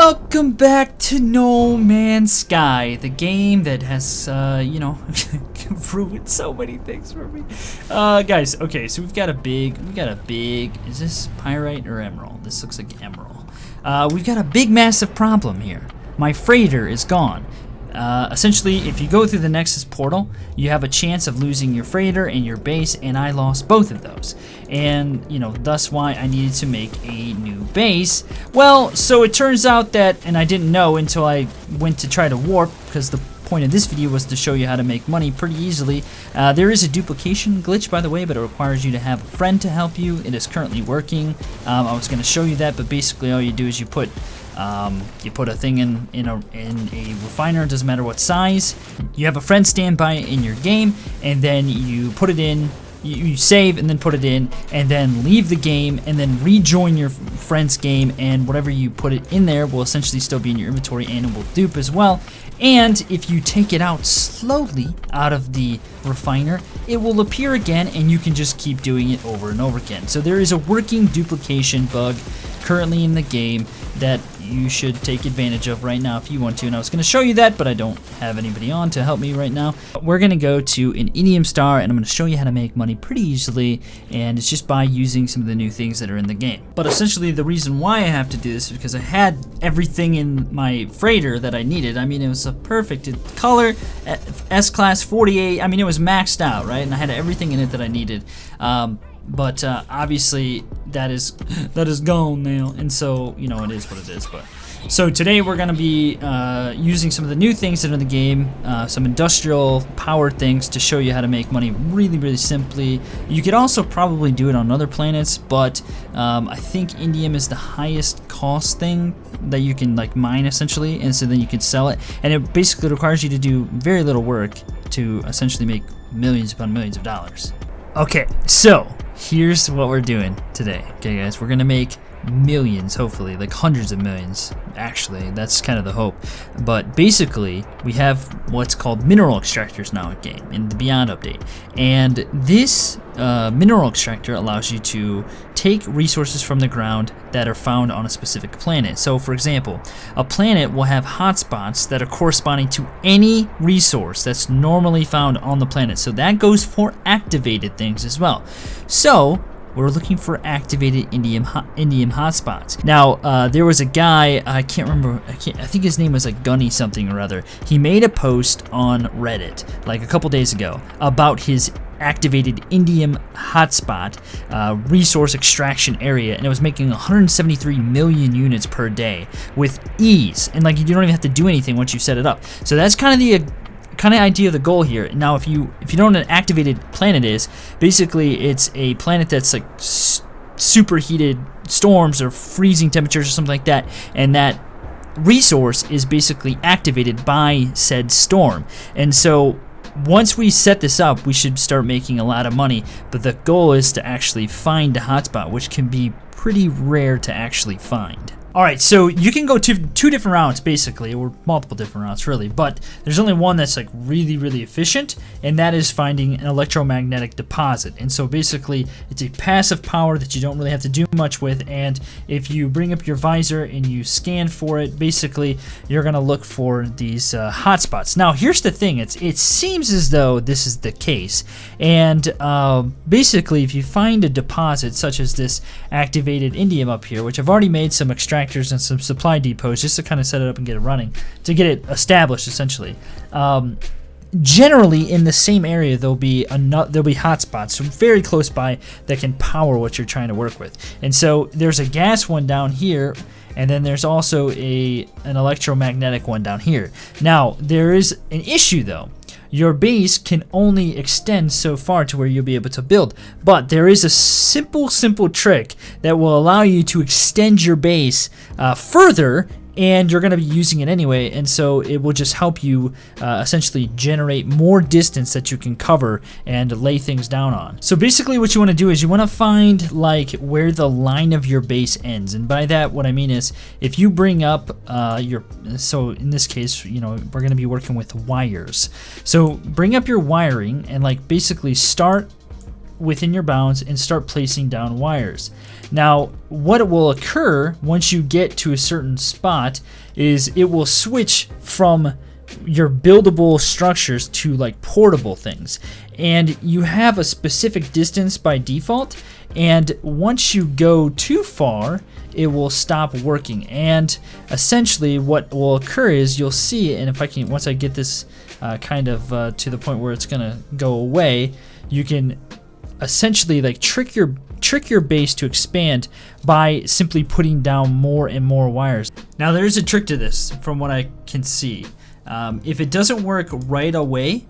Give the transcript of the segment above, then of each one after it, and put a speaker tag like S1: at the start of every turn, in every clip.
S1: Welcome back to No Man's Sky, the game that has, ruined so many things for me. Guys, okay, so we've got a big, is this pyrite or emerald? This looks like emerald. We've got a big, massive problem here. My freighter is gone. Essentially, if you go through the Nexus portal, you have a chance of losing your freighter and your base, and I lost both of those. And, thus why I needed to make a new base. Well, so it turns out that, and I didn't know until I went to try to warp, because the point of this video was to show you how to make money pretty easily. There is a duplication glitch, by the way, but it requires you to have a friend to help you. It is currently working. I was going to show you that, but basically all you do is you put a thing in a refiner, it doesn't matter what size. You have a friend stand by in your game, and then you put it in, you save and then put it in, and then leave the game, and then rejoin your friend's game, and whatever you put it in there will essentially still be in your inventory, and it will dupe as well. And if you take it out slowly out of the refiner, it will appear again, and you can just keep doing it over and over again. So there is a working duplication bug currently in the game that you should take advantage of right now if you want to. And I was going to show you that, but I don't have anybody on to help me right now. We're going to go to an Indium Star, and I'm going to show you how to make money pretty easily, and it's just by using some of the new things that are in the game. But essentially the reason why I have to do this is because I had everything in my freighter that I needed. I mean, it was a perfect color, S-Class 48, I mean, it was maxed out, right? And I had everything in it that I needed. But obviously that is gone now, and so it is what it is. But so today we're gonna be using some of the new things that are in the game, some industrial power things to show you how to make money really simply. You could also probably do it on other planets, but I think indium is the highest cost thing that you can mine essentially, and so then you can sell it, and it basically requires you to do very little work to essentially make millions upon millions of dollars. Okay, so here's what we're doing today. Okay, guys, we're gonna make millions, hopefully, like hundreds of millions. Actually, that's kind of the hope. But basically, we have what's called mineral extractors now in game in the Beyond update, and this mineral extractor allows you to take resources from the ground that are found on a specific planet. So, for example, a planet will have hotspots that are corresponding to any resource that's normally found on the planet. So that goes for activated things as well. So we're looking for activated indium hotspots. Now, there was a guy, I can't remember, I think his name was like Gunny something or other. He made a post on Reddit like a couple days ago about his activated indium hotspot resource extraction area, and it was making 173 million units per day with ease. And you don't even have to do anything once you set it up. So that's kind of the idea of the goal here. Now, if you don't know what an activated planet is, basically it's a planet that's like superheated storms or freezing temperatures or something like that, and that resource is basically activated by said storm. And so once we set this up, we should start making a lot of money, but the goal is to actually find a hotspot, which can be pretty rare to actually find. Alright, so you can go two different routes basically, or multiple different routes really, but there's only one that's really efficient, and that is finding an electromagnetic deposit. And so basically it's a passive power that you don't really have to do much with, and if you bring up your visor and you scan for it, basically you're gonna look for these hotspots. Now here's the thing, it seems as though this is the case, and basically if you find a deposit such as this activated indium up here, which I've already made some extractors and some supply depots just to kind of set it up and get it running, to get it established essentially. Generally in the same area there'll be hotspots so very close by that can power what you're trying to work with. And so there's a gas one down here, and then there's also an electromagnetic one down here. Now there is an issue though. Your base can only extend so far to where you'll be able to build, but there is a simple trick that will allow you to extend your base further, and you're going to be using it anyway, and so it will just help you essentially generate more distance that you can cover and lay things down on. So basically what you want to do is you want to find where the line of your base ends, and by that what I mean is if you bring up so in this case we're going to be working with wires. So bring up your wiring and basically start within your bounds and start placing down wires. Now, what will occur once you get to a certain spot is it will switch from your buildable structures to like portable things, and you have a specific distance by default, and once you go too far it will stop working. And essentially what will occur is you'll see, and if I can, once I get this kind of to the point where it's gonna go away, you can essentially like trick your base to expand by simply putting down more and more wires. Now there's a trick to this from what I can see. If it doesn't work right away,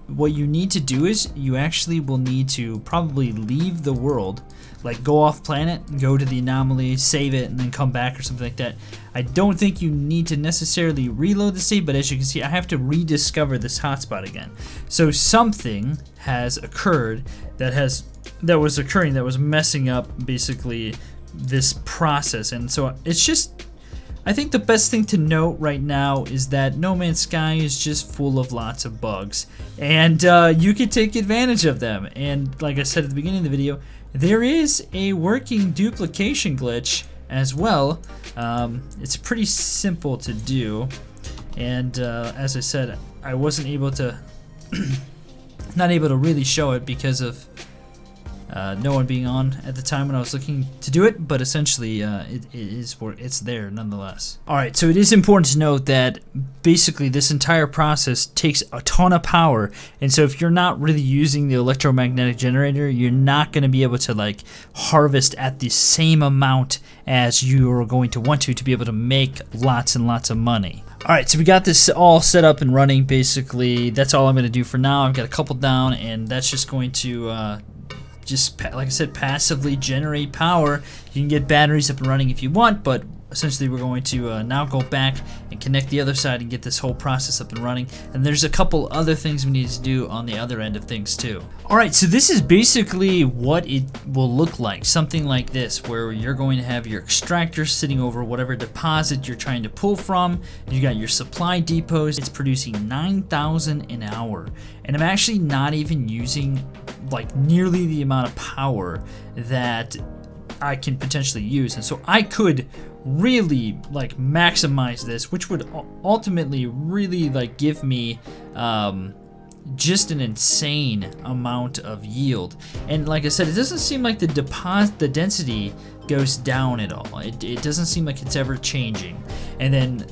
S1: what you need to do is you actually will need to probably leave the world, like go off planet, go to the anomaly, save it, and then come back or something like that. I don't think you need to necessarily reload the save, but as you can see, I have to rediscover this hotspot again. So something has occurred that was messing up basically this process, and so it's just, I think the best thing to note right now is that No Man's Sky is just full of lots of bugs, and you can take advantage of them. And like I said at the beginning of the video, there is a working duplication glitch as well. It's pretty simple to do, and as I said, I wasn't able to not able to really show it because of no one being on at the time when I was looking to do it, but essentially it's there nonetheless. Alright, so it is important to note that basically this entire process takes a ton of power, and so if you're not really using the electromagnetic generator, you're not going to be able to like harvest at the same amount as you are going to want to be able to make lots and lots of money. Alright, so we got this all set up and running. Basically, that's all I'm going to do for now. I've got a couple down, and that's just going to just, like I said, passively generate power. You can get batteries up and running if you want, but essentially we're going to now go back and connect the other side and get this whole process up and running. And there's a couple other things we need to do on the other end of things too. Alright, so this is basically what it will look like. Something like this, where you're going to have your extractor sitting over whatever deposit you're trying to pull from. You got your supply depots. It's producing 9,000 an hour. And I'm actually not even using like nearly the amount of power that I can potentially use, and so I could really like maximize this, which would ultimately really like give me just an insane amount of yield. And like I said, it doesn't seem like the density goes down at all. It doesn't seem like it's ever changing. And then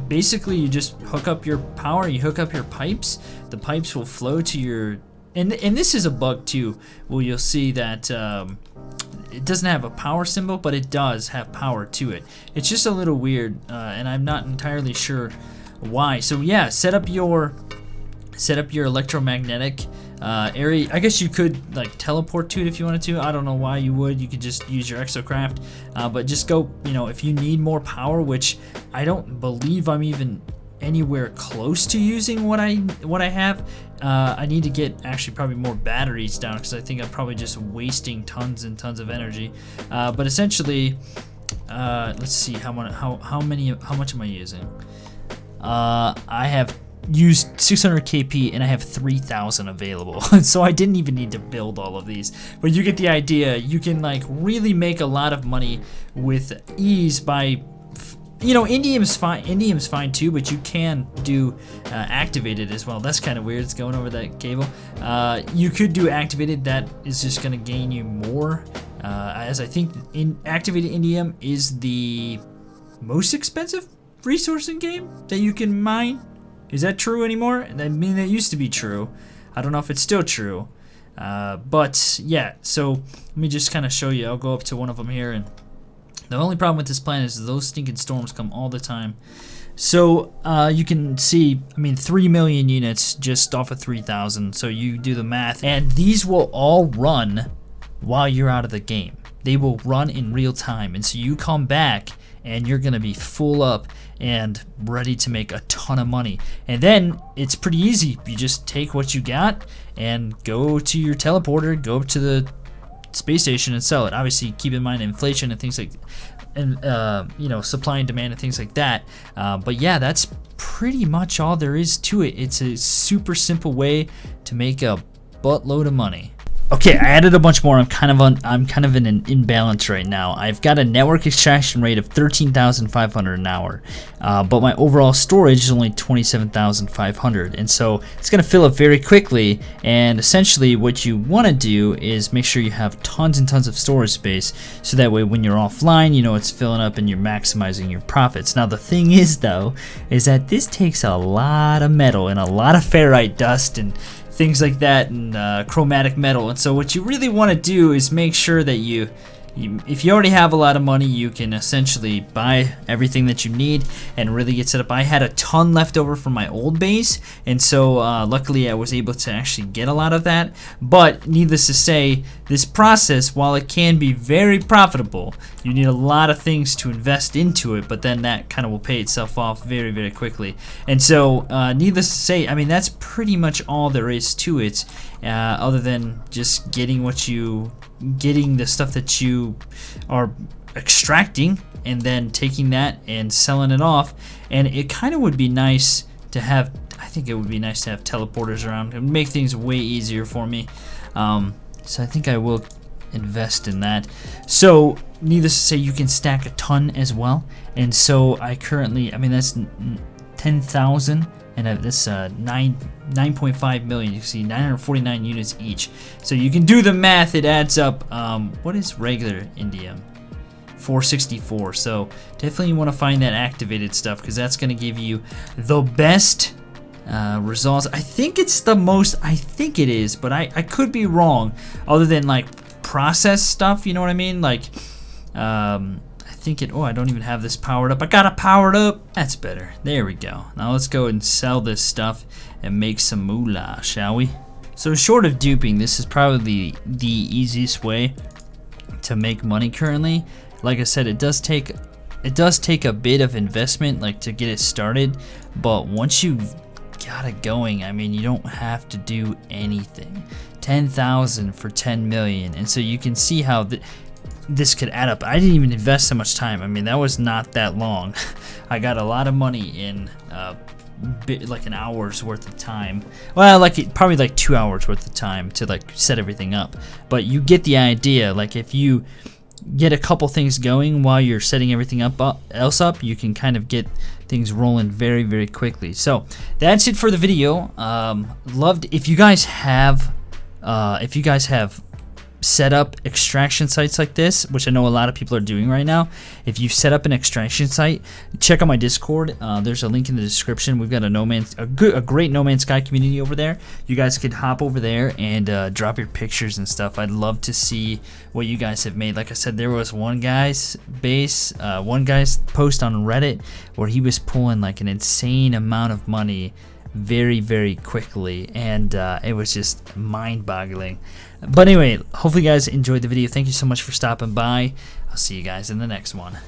S1: basically you just hook up your power, you hook up your pipes, the pipes will flow to your, and this is a bug too, where you'll see that it doesn't have a power symbol, but it does have power to it. It's just a little weird, and I'm not entirely sure why. So yeah, set up your electromagnetic area. I guess you could like teleport to it if you wanted to. I don't know why you would. You could just use your exocraft, but just go, you know, if you need more power, which I don't believe I'm even anywhere close to using what I have. I need to get actually probably more batteries down, because I think I'm probably just wasting tons and tons of energy. But essentially, let's see how much am I using? I have used 600 KP and I have 3,000 available. So I didn't even need to build all of these, but you get the idea. You can like really make a lot of money with ease by, you know, indium's fine too, but you can do activated as well. That's kind of weird. It's going over that cable. You could do activated. That is just going to gain you more, as I think activated indium is the most expensive resource in game that you can mine. Is that true anymore? I mean, that used to be true. I don't know if it's still true, but yeah. So let me just kind of show you. I'll go up to one of them here, and the only problem with this planet is those stinking storms come all the time. So you can see, I mean, 3 million units just off of 3,000. So you do the math, and these will all run while you're out of the game. They will run in real time, and so you come back and you're gonna be full up and ready to make a ton of money. And then it's pretty easy. You just take what you got and go to your teleporter, go up to the space station and sell it. Obviously keep in mind inflation and things like, and you know, supply and demand and things like that. But yeah, that's pretty much all there is to it. It's a super simple way to make a buttload of money. Okay, I added a bunch more. I'm kind of in an imbalance right now. I've got a network extraction rate of 13,500 an hour, but my overall storage is only 27,500, and so it's gonna fill up very quickly. And essentially, what you want to do is make sure you have tons and tons of storage space, so that way when you're offline, you know it's filling up and you're maximizing your profits. Now the thing is, though, is that this takes a lot of metal and a lot of ferrite dust and things like that, and chromatic metal. And so what you really want to do is make sure that you if you already have a lot of money, you can essentially buy everything that you need and really get set up. I had a ton left over from my old base, and so luckily I was able to actually get a lot of that. But needless to say, this process, while it can be very profitable, you need a lot of things to invest into it, but then that kind of will pay itself off very, very quickly. And so needless to say, I mean, that's pretty much all there is to it, other than just getting the stuff that you are extracting and then taking that and selling it off. And it kind of would be nice to have, I think it would be nice to have teleporters around. It would make things way easier for me. So I think I will invest in that. So needless to say, you can stack a ton as well. And so I currently, I mean, that's 10,000, and this 9.5 million. You can see 949 units each. So you can do the math. It adds up. What is regular indium? 464. So definitely you want to find that activated stuff, because that's going to give you the best results. I think it's the most. I think it is, but I could be wrong. Other than like process stuff, you know what I mean? Like I think it, oh, I don't even have this powered up. I got it powered up. That's better. There we go. Now let's go and sell this stuff and make some moolah, shall we? So short of duping, this is probably the easiest way to make money currently. Like I said, it does take a bit of investment, like, to get it started, but once you've got it going, I mean, you don't have to do anything. 10,000 for 10 million, and so you can see how this could add up. I didn't even invest so much time. I mean, that was not that long. I got a lot of money in like an hour's worth of time. Well, probably like 2 hours worth of time to like set everything up. But you get the idea. Like, if you get a couple things going while you're setting everything else up, you can kind of get things rolling very, very quickly. So that's it for the video. Loved if you guys have set up extraction sites like this, which I know a lot of people are doing right now. If you've set up an extraction site, check out my Discord. There's a link in the description. We've got a great No Man's Sky community over there. You guys could hop over there and drop your pictures and stuff. I'd love to see what you guys have made. Like I said, there was one guy's post on Reddit where he was pulling like an insane amount of money very, very quickly, and it was just mind-boggling. But anyway, hopefully you guys enjoyed the video. Thank you so much for stopping by. I'll see you guys in the next one.